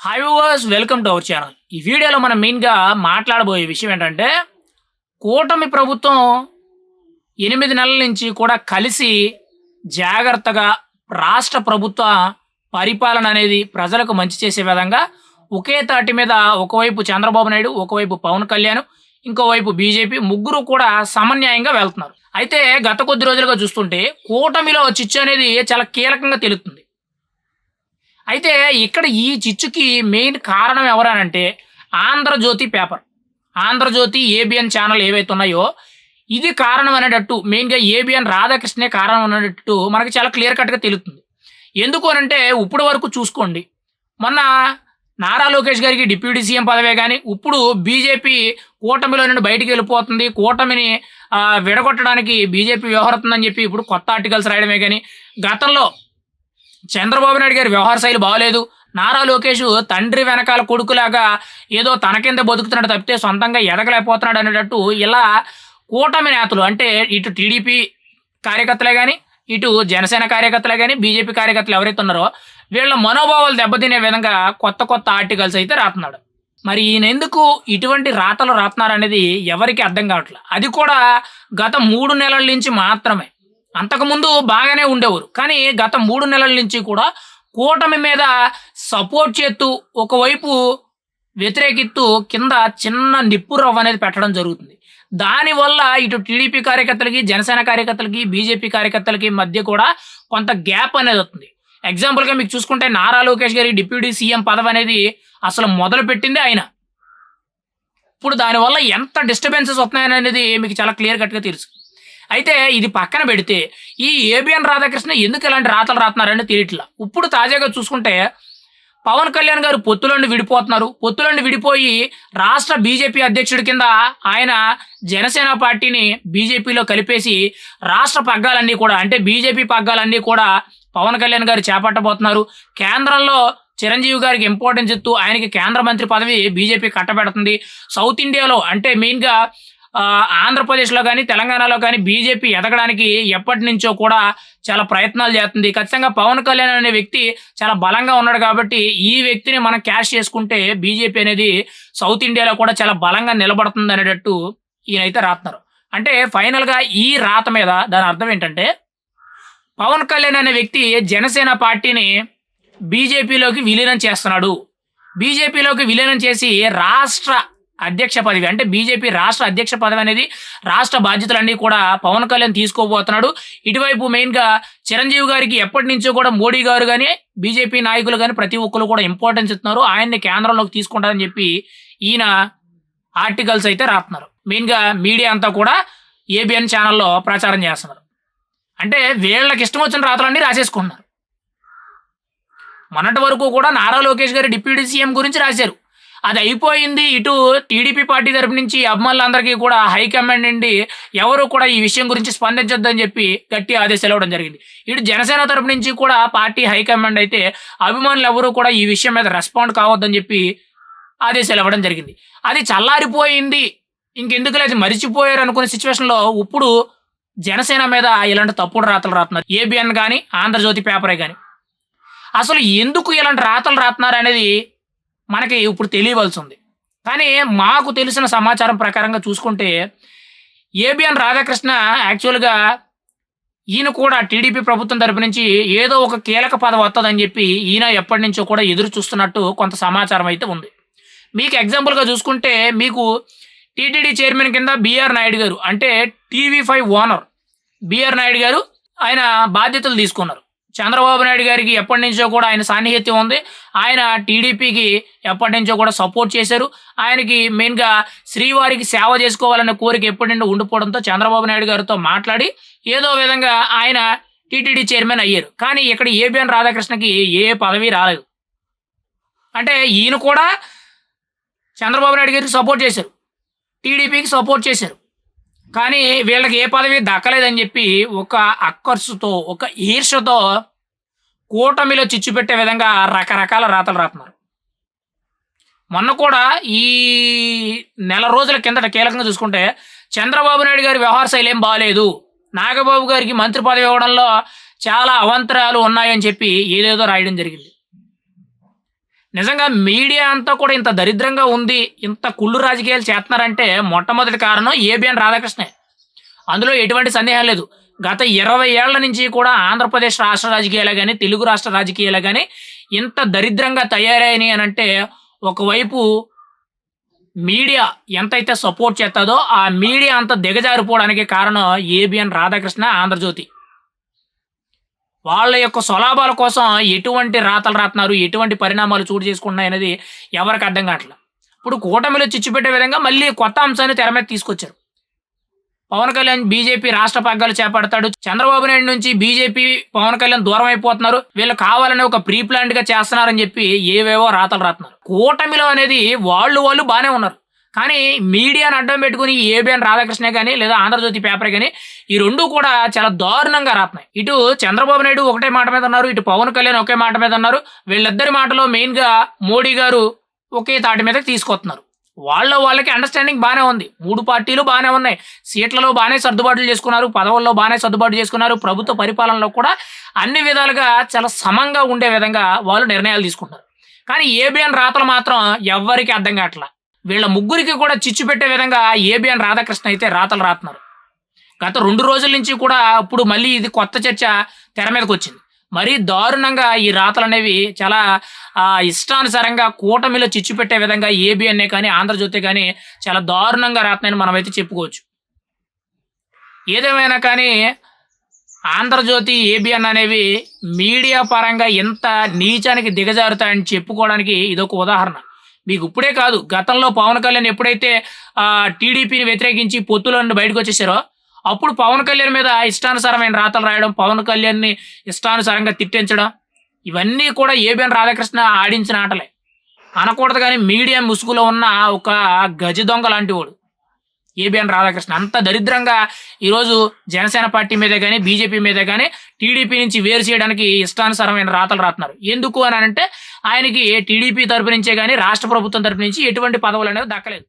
Hi viewers, welcome to our channel. ఈ వీడియోలో మనం మెయిన్‌గా మాట్లాడబోయే విషయం ఏంటంటే, కూటమి ప్రభుత్వం 8 నెలల నుంచి కూడా కలిసి జాగ్రత్తగా రాష్ట్ర ప్రభుత్వ పరిపాలన అనేది ప్రజలకు మంచి చేసే విధంగా ఒకే తాటి మీద ఒకవైపు చంద్రబాబు నాయుడు, ఒకవైపు పవన్ కళ్యాణ్, ఇంకోవైపు బీజేపీ ముగ్గురు కూడా సమన్యాయంగా వెళ్తున్నారు. అయితే గత కొద్ది రోజులుగా చూస్తుంటే కూటమిలో చిచ్చు అనేది చాలా కీలకంగా తెలుస్తుంది. అయితే ఇక్కడ ఈ చిచ్చుకి మెయిన్ కారణం ఎవరనంటే 'Andhra Jyothy' paper. 'Andhra Jyothy', ABN channel ఏవైతే ఉన్నాయో ఇది కారణం అనేటట్టు, మెయిన్‌గా ఏబిఎన్ రాధాకృష్ణే కారణం అనేటట్టు మనకి చాలా క్లియర్ కట్‌గా తెలుస్తుంది. ఎందుకు అనంటే ఇప్పటి వరకు చూసుకోండి. మొన్న నారా లోకేష్ గారికి డిప్యూటీ సీఎం పదవే గాని, ఇప్పుడు బీజేపీ కూటమిలో నుండి బయటికెళ్ళిపోతుంది. కూటమిని విడగొట్టడానికి బీజేపీ వ్యవహరిస్తుందని చెప్పి ఇప్పుడు కొత్త ఆర్టికల్స్ రాయడమే గాని, గతంలో చంద్రబాబు నాయుడు గారి వ్యవహార శైలి బాగోలేదు. నారా లోకేష్ తండ్రి వెనకాల కొడుకులాగా ఏదో తన కింద బతుకుతున్నాడు తప్పితే సొంతంగా ఎదగలేకపోతున్నాడు అనేటట్టు ఇలా కూటమి నేతలు అంటే ఇటు టీడీపీ కార్యకర్తలే గాని, ఇటు జనసేన కార్యకర్తలే గాని, బీజేపీ కార్యకర్తలు ఎవరైతే ఉన్నారో వీళ్ళ మనోభావాలు దెబ్బతినే విధంగా కొత్త కొత్త ఆర్టికల్స్ అయితే రాస్తున్నాడు. మరి ఈయనెందుకు ఇటువంటి రాతలు రాస్తున్నారనేది ఎవరికీ అర్థం కావట్లే. అది కూడా గత 3 నెలల నుంచి మాత్రమే. అంతకుముందు బాగానే ఉండేవారు. కానీ గత 3 నెలల నుంచి కూడా కూటమి మీద సపోర్ట్ చేస్తూ, ఒకవైపు వ్యతిరేకిస్తూ కింద చిన్న నిప్పు రవ్వ అనేది పెట్టడం జరుగుతుంది. దానివల్ల ఇటు టీడీపీ కార్యకర్తలకి, జనసేన కార్యకర్తలకి, బీజేపీ కార్యకర్తలకి మధ్య కూడా కొంత గ్యాప్ అనేది వస్తుంది. ఎగ్జాంపుల్‌గా మీకు చూసుకుంటే నారా లోకేష్ గారి డిప్యూటీ సీఎం పదవి అనేది అసలు మొదలుపెట్టిందే ఆయన. ఇప్పుడు దానివల్ల ఎంత డిస్టర్బెన్సెస్ వస్తున్నాయనేది మీకు చాలా క్లియర్ కట్‌గా తెలుసు. అయితే ఇది పక్కన పెడితే ఈ ఏబిఎన్ రాధాకృష్ణ ఎందుకు ఇలాంటి రాతలు రాస్తున్నారని తెలియట్లా. ఇప్పుడు తాజాగా చూసుకుంటే పవన్ కళ్యాణ్ గారు పొత్తులోండి విడిపోతున్నారు. పొత్తులోండి విడిపోయి రాష్ట్ర బీజేపీ అధ్యక్షుడి కింద ఆయన జనసేన పార్టీని బీజేపీలో కలిపేసి రాష్ట్ర పగ్గాలన్నీ కూడా అంటే బీజేపీ పగ్గాలన్నీ కూడా పవన్ కళ్యాణ్ గారు చేపట్టబోతున్నారు. కేంద్రంలో చిరంజీవి గారికి ఇంపార్టెన్స్ ఇస్తూ ఆయనకి కేంద్ర మంత్రి పదవి బీజేపీ కట్టబెడుతుంది. సౌత్ ఇండియాలో అంటే మెయిన్‌గా ఆంధ్రప్రదేశ్‌లో గాని, తెలంగాణలో గాని బీజేపీ ఎదగడానికి ఎప్పటినుంచో కూడా చాలా ప్రయత్నాలు చేస్తుంది. ఖచ్చితంగా పవన్ కళ్యాణ్ అనే వ్యక్తి చాలా బలంగా ఉన్నాడు కాబట్టి ఈ వ్యక్తిని మనం క్యాష్ చేసుకుంటే బీజేపీ అనేది సౌత్ ఇండియాలో కూడా చాలా బలంగా నిలబడుతుంది అనేటట్టు ఈయనైతే రాస్తున్నారు. అంటే ఫైనల్‌గా ఈ రాత మీద దాని అర్థం ఏంటంటే పవన్ కళ్యాణ్ అనే వ్యక్తి జనసేన పార్టీని బీజేపీలోకి విలీనం చేస్తున్నాడు. బీజేపీలోకి విలీనం చేసి రాష్ట్ర అధ్యక్ష పదవి అంటే బీజేపీ రాష్ట్ర అధ్యక్ష పదవి అనేది రాష్ట్ర బాధ్యతలన్నీ కూడా పవన్ కళ్యాణ్ తీసుకోబోతున్నాడు. ఇటువైపు మెయిన్‌గా చిరంజీవి గారికి ఎప్పటి నుంచో కూడా మోడీ గారు గాని, బీజేపీ నాయకులు గాని ప్రతి ఒక్కరు కూడా ఇంపార్టెన్స్ ఇస్తున్నారు. ఆయన్ని కేంద్రంలోకి తీసుకుంటారని చెప్పి ఈయన ఆర్టికల్స్ అయితే రాస్తున్నారు. మెయిన్‌గా మీడియా అంతా కూడా ఏబిఎన్ ఛానల్‌లో ప్రచారం చేస్తున్నారు. అంటే వీళ్ళకి ఇష్టం వచ్చిన రాతలన్నీ రాసేసుకుంటున్నారు. మొన్నటి వరకు కూడా నారా లోకేష్ గారి డిప్యూటీ సీఎం గురించి రాశారు. అది అయిపోయింది. ఇటు టీడీపీ పార్టీ తరపు నుంచి అభిమానులందరికీ కూడా హైకమాండ్ నుండి ఎవరు కూడా ఈ విషయం గురించి స్పందించొద్దని చెప్పి గట్టి ఆదేశాలు ఇవ్వడం జరిగింది. ఇటు జనసేన తరపు నుంచి కూడా పార్టీ హైకమాండ్ అయితే అభిమానులు ఎవరు కూడా ఈ విషయం మీద రెస్పాండ్ కావద్దని చెప్పి ఆదేశాలు ఇవ్వడం జరిగింది. అది చల్లారిపోయింది, ఇంకెందుకులే అది మరిచిపోయారు అనుకునే సిచ్యువేషన్‌లో ఇప్పుడు జనసేన మీద ఇలాంటి తప్పుడు రాతలు రాస్తున్నారు. ఏబిఎన్ గాని, ఆంధ్రజ్యోతి పేపరే గాని. అసలు ఎందుకు ఇలాంటి రాతలు రాస్తున్నారు అనేది మనకి ఇప్పుడు తెలియవలసి ఉంది. కానీ మాకు తెలిసిన సమాచారం ప్రకారంగా చూసుకుంటే ఏబిఎన్ రాధాకృష్ణ యాక్చువల్‌గా ఈయన కూడా టీడీపీ ప్రభుత్వం తరపు నుంచి ఏదో ఒక కీలక పదవి వస్తదని చెప్పి ఈయన ఎప్పటినుంచో కూడా ఎదురు చూస్తున్నట్టు కొంత సమాచారం అయితే ఉంది. మీకు ఎగ్జాంపుల్‌గా చూసుకుంటే మీకు టీటీడీ చైర్మన్ కింద బీఆర్ నాయుడు గారు అంటే టీవీ5 ఓనర్ బీఆర్ నాయుడు గారు ఆయన బాధ్యతలు తీసుకున్నారు. చంద్రబాబు నాయుడు గారికి ఎప్పటినుంచో కూడా ఆయన సాన్నిహిత్యం ఉంది. ఆయన టీడీపీకి ఎప్పటినుంచో కూడా సపోర్ట్ చేశారు. ఆయనకి మెయిన్‌గా శ్రీవారికి సేవ చేసుకోవాలనే కోరిక ఎప్పటి నుండో ఉండిపోవడంతో చంద్రబాబు నాయుడు గారితో మాట్లాడి ఏదో విధంగా ఆయన టీటీడీ చైర్మన్ అయ్యారు. కానీ ఇక్కడ ఏబిఎన్ రాధాకృష్ణకి ఏ పదవి రాలేదు. అంటే ఈయన కూడా చంద్రబాబు నాయుడు గారికి సపోర్ట్ చేశారు. టీడీపీకి సపోర్ట్ చేశారు. కానీ వీళ్ళకి ఏ పదవి దక్కలేదని చెప్పి ఒక అక్కర్సుతో, ఒక ఈర్ష్యతో కూటమిలో చిచ్చు పెట్టే విధంగా రకరకాల రాతలు రాస్తున్నారు. మొన్న కూడా ఈ నెల రోజుల కిందట కీలకంగా చూసుకుంటే చంద్రబాబు నాయుడు గారి వ్యవహార శైలి ఏం బాలేదు, నాగబాబు గారికి మంత్రి పదవి ఇవ్వడంలో చాలా అవాంతరాలు ఉన్నాయని చెప్పి ఏదేదో రాయడం జరిగింది. నిజంగా మీడియా అంతా కూడా ఇంత దరిద్రంగా ఉంది, ఇంత కుళ్ళు రాజకీయాలు చేస్తున్నారంటే మొట్టమొదటి కారణం ఏబిఎన్ రాధాకృష్ణే. అందులో ఎటువంటి సందేహం లేదు. గత 20 ఏళ్ల నుంచి కూడా ఆంధ్రప్రదేశ్ రాష్ట్ర రాజకీయాలే గాని, తెలుగు రాష్ట్ర రాజకీయాలే గాని ఇంత దరిద్రంగా తయారయినాయి అనంటే, ఒకవైపు మీడియా ఎంతైతే సపోర్ట్ చేస్తాదో, ఆ మీడియా అంత దిగజారిపోవడానికి కారణం ఏబిఎన్ రాధాకృష్ణ, ఆంధ్రజ్యోతి. వాళ్ళ యొక్క స్వలాభాల కోసం ఎటువంటి రాతలు రాత్తన్నారు, ఎటువంటి పరిణామాలు చోటు చేసుకుంటున్నాయనేది ఎవరికీ అర్థం కావట్ల. ఇప్పుడు కూటమిలో చిచ్చు పెట్టే విధంగా మళ్ళీ కొత్త అంశాన్ని తెర మీద తీసుకొచ్చారు. పవన్ కళ్యాణ్ బీజేపీ రాష్ట్ర పగ్గాలు చేపడతాడు. చంద్రబాబు నాయుడు నుంచి బీజేపీ, పవన్ కళ్యాణ్ దూరం అయిపోతున్నారు. వీళ్ళు కావాలని ఒక ప్రీ ప్లాన్డ్ గా చేస్తున్నారని చెప్పి ఏవేవో రాతలు రాస్తున్నారు. కూటమిలో అనేది వాళ్ళు బానే ఉన్నారు. కానీ మీడియాను అడ్డం పెట్టుకుని ఏబిఎన్ రాధాకృష్ణ గాని, లేదా ఆంధ్రజ్యోతి పేపర్ గాని ఈ రెండు కూడా చాలా దారుణంగా రాస్తున్నాయి. ఇటు చంద్రబాబు నాయుడు ఒకటే మాట మీద ఉన్నారు, ఇటు పవన్ కళ్యాణ్ ఒకే మాట మీద ఉన్నారు. వీళ్ళిద్దరి మాటలో మెయిన్ గా మోడీ గారు ఒకే తాటి మీదకి తీసుకొస్తున్నారు. వాళ్ళకి అండర్‌స్టాండింగ్ బానే ఉంది. 3 పార్టీలు బానే ఉన్నాయి. సీట్లలో బానే సర్దుబాట్లు చేసుకున్నారు. పదవుల్లో బానే సర్దుబాటు చేసుకున్నారు. ప్రభుత్వ పరిపాలనలో కూడా అన్ని విధాలుగా చాలా సమంగా ఉండే విధంగా వాళ్ళు నిర్ణయాలు తీసుకుంటున్నారు. కానీ ఏబిఎన్ రాతలు మాత్రం ఎవ్వరికీ అర్థం కావట్ల. వీళ్ళ ముగ్గురికి కూడా చిచ్చు పెట్టే విధంగా ఏబిఎన్ రాధాకృష్ణ అయితే రాతలు రాస్తున్నారు. గత 2 రోజుల నుంచి కూడా ఇప్పుడు మళ్ళీ ఇది కొత్త చర్చ తెర మీదకొచ్చింది. మరీ దారుణంగా ఈ రాతలనేవి చాలా ఇష్టానుసారంగా కూటమిలో చిచ్చు పెట్టే విధంగా ఏబిఎన్ఏ కానీ, ఆంధ్రజ్యోతి కానీ చాలా దారుణంగా రాస్తున్నాయని మనమైతే చెప్పుకోవచ్చు. ఏదేమైనా కానీ ఆంధ్రజ్యోతి, ఏబిఎన్ అనేవి మీడియా పరంగా ఎంత నీచానికి దిగజారుతాయని చెప్పుకోవడానికి ఇదొక ఉదాహరణ. మీకు ఇప్పుడే కాదు, గతంలో పవన్ కళ్యాణ్ ఎప్పుడైతే టీడీపీని వ్యతిరేకించి పొత్తులో నుండి బయటకొచ్చేసారో, అప్పుడు పవన్ కళ్యాణ్ మీద ఇష్టానుసారమైన రాతలు రాయడం, పవన్ కళ్యాణ్‌ని ఇష్టానుసారంగా తిట్టించడం, ఇవన్నీ కూడా ఏబిఎన్ రాధాకృష్ణ ఆడించిన ఆటలే. అనకూడదు గానీ మీడియా ముసుగులో ఉన్న ఒక గజ దొంగ లాంటివాడు ఏబిఎన్ రాధాకృష్ణ. అంత దరిద్రంగా ఈరోజు జనసేన పార్టీ మీదే గాని, బీజేపీ మీదే గాని, టీడీపీ నుంచి వేరు చేయడానికి ఇష్టానుసారమైన రాతలు రాస్తున్నారు. ఎందుకు అనంటే ఆయనకి టీడీపీ తరపు నుంచే గాని, రాష్ట్ర ప్రభుత్వం తరపు నుంచి ఎటువంటి పదవులనేవి దక్కలేదు.